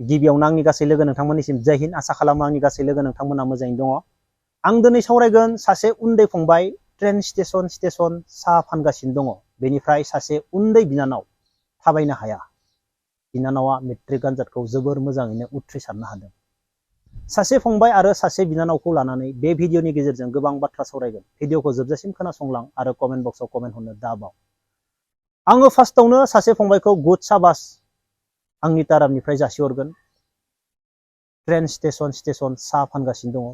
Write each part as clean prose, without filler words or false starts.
गिबियावनो आंनि गासै लोगो नोंथांमोननिसिम जय हिन्द आसा खालामो आंनि गासै लोगो नोंथांमोना मोजाङैनो दङ। आं दिनै सावरायगोन सासे उन्दै फंबाय ट्रेन स्टेशन साहा फानगासिनो दङ। बेनिफ्राय सासे उन्दै बिनानाव थाबायनो हाया। बिनानावा मेट्रिक आनजादखौ जोबोर मोजाङैनो उथ्रिसारनो हादों। सासे फंबाय आरो सासे बिनानावखौ लानानै बे भिडिअनि गेजेरजों गोबां बाथ्रा सावरायगोन। भिडिअखौ जोबजासिम खोनासंलां आरो कमेन्ट बक्सआव कमेन्ट हरनो दाबाव। आङो फार्स्टआवनो सासे फंबायखौ गुड साबास आंनि ताराबनिफ्राय जासिहरगोन। ट्रेन स्टेशन साहा फानगासिनो दङ।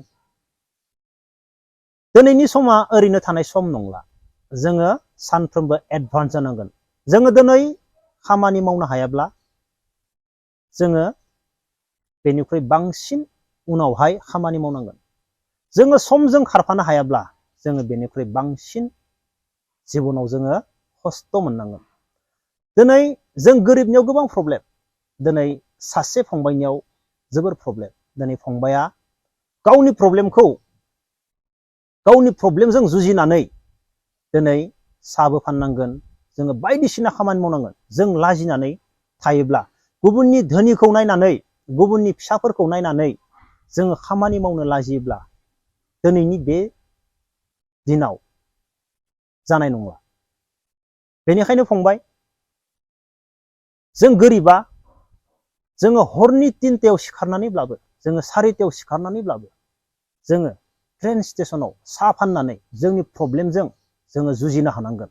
दिनैनि समा ओरैनो थानाय सम नंला। जोङो सानफ्रोमबो एडभान्स जानांगोन। जोङो दिनै खामानि मावनो हायाब्ला जोङो बेनिख्रुइ बांसिन उनावहाय खामानि मावनांगोन। जोङो समजों खारफानो हायाब्ला जोङो बेनिख्रुइ बांसिन जिबनाव जोङो खस्थ' मोननांगोन। दिनै जों गोरिबनियाव गोबां प्रब्लेम। दिनै सासे फंबायनियाव जोबोर प्रब्लेम। दिनै फंबाया गावनि प्रब्लेमजों जुजिनानै दिनै साहाबो फाननांगोन। जोङो बायदिसिना खामानि मावनांगोन। जों लाजिनानै थायोब्ला गुबुननि धोनिखौ नायनानै गुबुननि फिसाफोरखौ नायनानै जोङो खामानि मावनो लाजियोब्ला दिनैनि बे दिनाव जानाय नंला। बेनिखायनो फंबाय, जों गोरिबा जोङो हरनि 3टायाव सिखारनानैब्लाबो जोङो 4टायाव सिखारनानैब्लाबो जोङो ट्रेन स्टेशनाव साहा फाननानै जोंनि प्रब्लेमजों जोङो जुजिनो हानांगोन।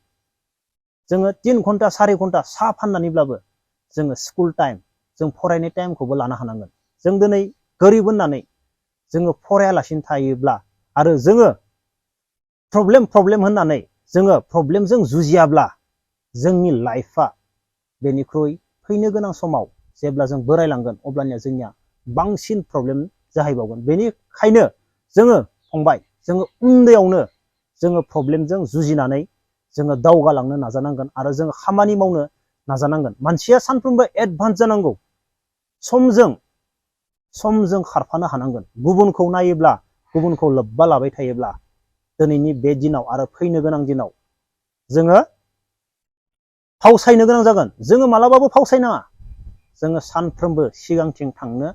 जोङो 3 घन्टा 4 घन्टा साहा फाननानैब्लाबो जोङो स्कुल टाइम जों फरायनाय टाइमखौबो लानो हानांगोन। जों दिनै गोरिब होननानै जोङो फरायालासिनो थायोब्ला आरो जोङो प्रब्लेम होननानै जोङो प्रब्लेमजों जुजियाब्ला जोंनि लाइफआ बेनिख्रुइ फैनो गोनां समाव जेब्ला जों बोरायलांगोन अब्लानिया जोंनिया बांसिन प्रब्लेम जाहैबावगोन। बेनिखायनो जोङो फंबाय, जोङो उन्दैयावनो जोङो प्रब्लेमजों जुजिनानै जोङो दावगालांनो नाजानांगोन आरो जोङो खामानि मावनो नाजानांगोन। मानसिया सानफ्रोमबो एडभान्स जानांगौ। समजों खारफानो हानांगोन। गुबुनखौ नायोब्ला गुबुनखौ लोब्बा लाबाय थायोब्ला दिनैनि बे दिनाव आरो फैनो गोनां दिनाव जोङो फावसायनो गोनां जागोन। जोङो मालाबाबो फावसायनाङा। जोङो सानफ्रोमबो सिगांथिं थांनो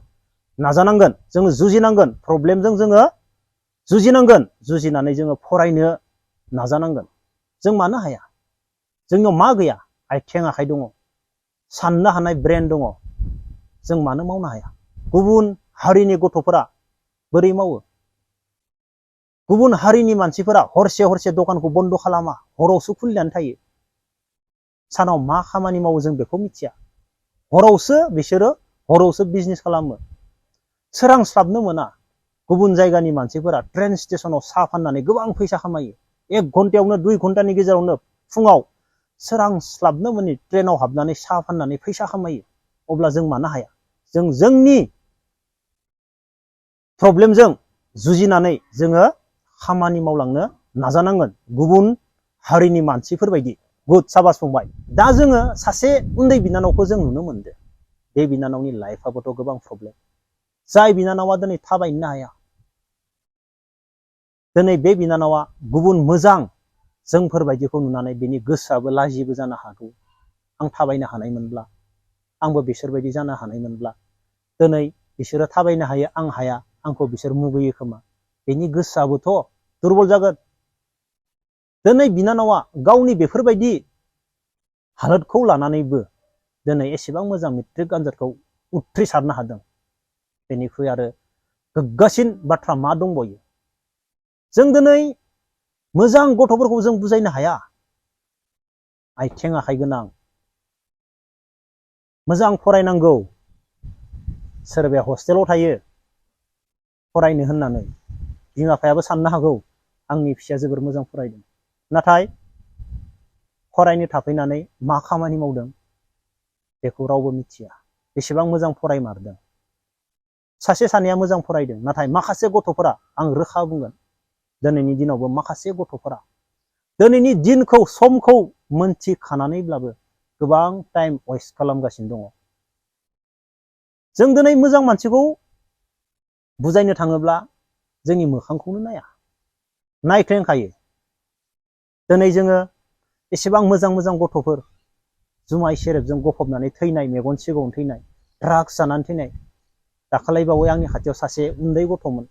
नाजानांगोन। जोङो जुजिनांगोन। प्रब्लेमजों जोङो जुजिनांगोन। जुजिनानै जोङो फरायनो नाजानांगोन। जों मानो हाया? जोंनाव मा गैया? आथिं आखाइ दङ। साननो हानाय ब्रेन दङ। जों मानो मावनो हाया? गुबुन हारिनि गथ'फोरा बोरै मावो? गुबुन हारिनि मानसिफोरा हरसे दखानखौ बन्द' खालामा, हरावसो खुलिनानै थायो। सानाव मा खामानि मावो जों बेखौ मिथिया। बिसोरो हरावसो बिजनेस खालामो। सोरांस्लाबनो मोना। गुबुन जायगानि मानसिफोरा ट्रेन स्टेशनाव साहा फाननानै गोबां फैसा खामायो। 1 घन्टायावनो 2 घन्टानि गेजेरावनो फुङाव सोरांस्लाबनो मोनि ट्रेनाव हाबनानै साहा फाननानै फैसा खामायो। अब्ला जों मानो हाया? जों जोंनि प्रब्लेमजों जुजिनानै जोङो खामानि मावलांनो नाजानांगोन। गुबुन हारिनि मानसिफोरबायदि। गुड साबास फंबाय। दा जोङो सासे उन्दै बिनानावखौ जों नुनो मोनदों। बे बिनानावनि लाइफआबोथ' गोबां प्रब्लेम। जाय बिनानावा दिनै थाबायनो हाया। दिनै बे बिनानावा गुबुन मोजां जोंफोरबायदिखौ नुनानै बिनि गोसोआबो लाजिबो जानो हागौ। आं थाबायनो हानायमोनब्ला, आंबो बिसोरबायदि जानो हानायमोनब्ला, दिनै बिसोरो थाबायनो हायो, आं हाया, आंखौ बिसोर मुगैयो खोमा। बेनि गोसोआबोथ' दुरबल जागोन। दिनै बिनानावा गावनि बेफोरबायदि हालोदखौ लानानैबो दिनै एसेबां मोजां मेट्रिक आनजादखौ उथ्रिसारनो हादों। बेनिख्रुइ आरो गोग्गासिन बाथ्रा मा दंबायो? जों दिनै मोजां गथ'फोरखौ जों बुजायनो हाया। आथिं आखाइ गोनां। मोजां फरायनांगौ। सोरबाया हस्टेलाव थायो फरायनो होननानै। बिमा बिफायाबो साननो हागौ आंनि फिसाया जोबोर मोजां फरायदों। नाथाय फरायनो थाफैनानै मा खामानि मावदों बेखौ रावबो मिथिया। बेसेबां मोजां फरायमारदों। सासे सानैया मोजां फरायदों। नाथाय माखासे गथ'फोरा, आं रोखा बुंगोन, दिनैनि दिनावबो माखासे गथ'फोरा दिनैनि दिनखौ समखौ मोनथिखानानैब्लाबो गोबां टाइम वेस्ट खालामगासिनो दङ। जों दिनै मोजां मानसिखौ बुजायनो थाङोब्ला जोंनि मोखांखौनो नाया, नायख्लेंखायो। दिनै जोङो एसेबां मोजां गथ'फोर जुमाय सेरेबजों गफबनानै थैनाय, मेगन सिगाङावनो थैनाय, ड्राग्स जानानै थैनाय, दाखालिबावै आंनि खाथियाव सासे उन्दै गथ'मोन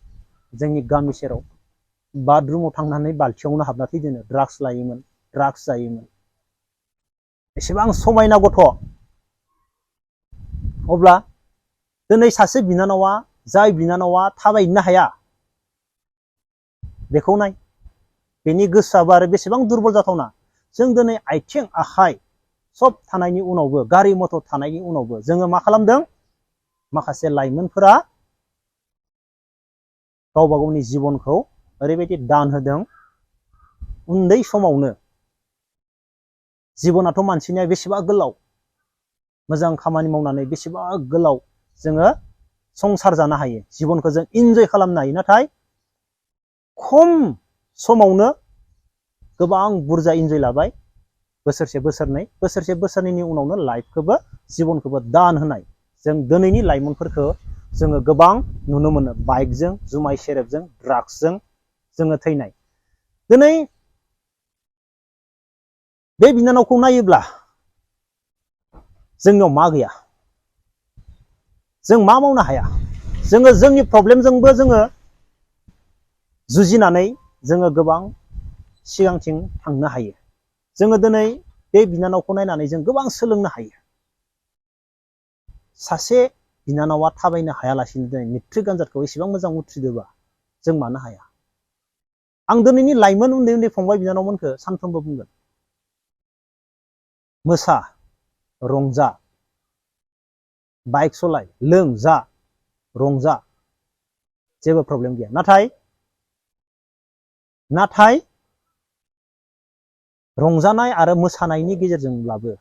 जोंनि गामि सेराव बाथरुमाव थांनानै बाल्थियावनो हाबना थैदोनो ड्राग्स लायोमोन ड्राग्स जायोमोन एसेबां समायना गथ' अब्ला दिनै सासे बिनानावा जाय बिनानावा थाबायनो हाया बेखौ नाय बेनि गोसोआबो आरो बेसेबां दुरबल जाथावना जों दिनै आथिं आखाइ सब थानायनि उनावबो गारि मटर थानायनि उनावबो जोङो मा खालामदों माखासे लाइमोनफोरा गावबा गावनि जिबनखौ ओरैबायदि दान होदों उन्दै समावनो जिबनाथ' मानसिनिया बेसेबा गोलाव मोजां खामानि मावनानै बेसेबा गोलाव जोङो संसार जानो हायो जिबनखौ जों इन्जय खालामनो हायो नाथाय खम समावनो गोबां बुरजा इन्जय लाबाय बोसोरसे बोसोरनैनि उनावनो लाइफखौबो जिबनखौबो दान होनाय जों दिनैनि लाइमोनफोरखौ जोङो गोबां नुनो मोनो बाइकजों जुमाय सेरेबजों ड्राग्सजों जोङो थैनाय दिनै बे बिनानावखौ नायोब्ला जोंनियाव मा गैया जों मा मावनो हाया जोङो जोंनि प्रब्लेमजोंबो जोङो जुजिनानै जोङो गोबां सिगांथिं थांनो हायो जोङो दिनै बे बिनानावखौ नायनानै जों गोबां सोलोंनो हायो सासे बिनानावा थाबायनो हायालासिनो दिनै मेट्रिक आनजादखौ एसेबां मोजां उथ्रिदोंबा जों मानो हाया आं दिनैनि लाइमोन उन्दै उन्दै फंबाय बिनानावमोनखौ सानफ्रोमबो बुंगोन मोसा रंजा बाइक सलाय लों जा रंजा जेबो प्रब्लेम गैया नाथाय रंजानाय आरो मोसानायनि गेजेरजोंब्लाबो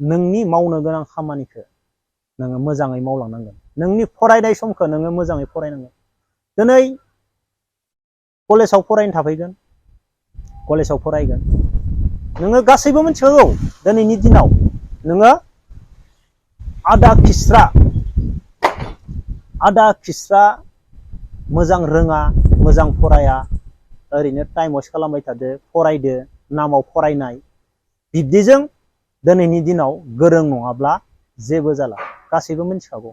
नोंनि मावनो गोनां खामानिखौ नोङो मोजाङै मावलांनांगोन नोंनि फरायनाय समखौ नोङो मोजाङै फरायनांगोन दिनै कलेजाव फरायनो थाफैगोन कलेजाव फरायगोन नोङो गासैबो मिथिखागौ दिनैनि दिनाव नोङो आदा खिस्रा मोजां रोङा मोजां फराया ओरैनो टाइम वेस्ट खालामबाय थादो फरायदो नामाव फरायनाय बिब्दिजों दिनैनि दिनाव गोरों नङाब्ला जेबो जाला गासैबो मिथिखागौ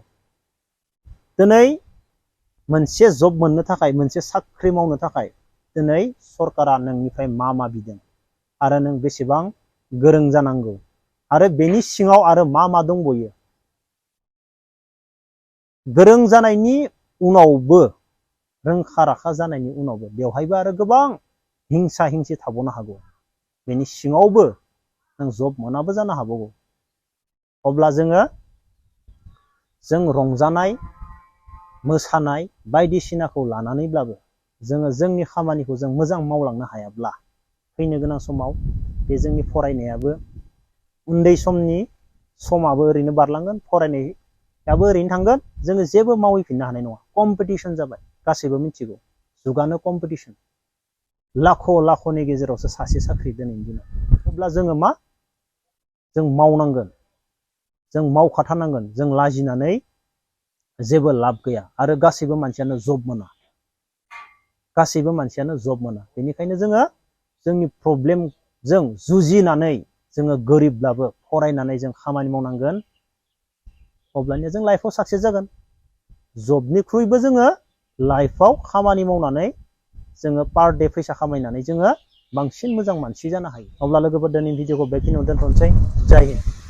दिनै मोनसे जब मोननो थाखाय मोनसे साख्रि मावनो थाखाय दिनै सरकारा नोंनिफ्राय मा बिदों आरो नों बेसेबां गोरों जानांगौ आरो बेनि सिङाव आरो मा दंबयो गोरों जानायनि उनावबो रोंखा राखा जानायनि उनावबो बेवहायबो आरो गोबां हिंसा हिंसि थाबावनो हागौ बेनि सिङावबो नों जब मोनाबो जानो हागौ अब्ला जों रंजानाय मोसानाय बायदिसिनाखौ लानानैब्लाबो जोङो जोंनि खामानिखौ जों मोजां मावलांनो हायाब्ला फैनो गोनां समाव बे जोंनि फरायनायाबो उन्दै समनि समाबो ओरैनो बारलांगोन फरायनायाबो ओरैनो थांगोन जोङो जेबो मावहैफिननो हानाय नङा कम्पिटिसन जाबाय गासैबो मिथिगौ जुगानो कम्पिटिसन लाखनि गेजेरावसो सासे साख्रि दिनैनि दिनाव अब्ला जोङो जों मावनांगोन जों मावखाथारनांगोन जों लाजिनानै जेबो लाब गैया आरो गासैबो मानसियानो जब मोना बेनिखायनो जोङो जोंनि प्रब्लेमजों जुजिनानै जोङो गोरिबब्लाबो फरायनानै जों खामानि मावनांगोन अब्लानिया जों लाइफआव साक्सेस जागोन जबनिख्रुइबो जोङो लाइफआव खामानि मावनानै जोङो पार डे फैसा खामायनानै जोङो बांसिन मोजां मानसि जानो हायो अब्ला लोगोफोर दिनैनि भिडिअखौ बेखिनियाव दोनथ'नोसै जय हिन्द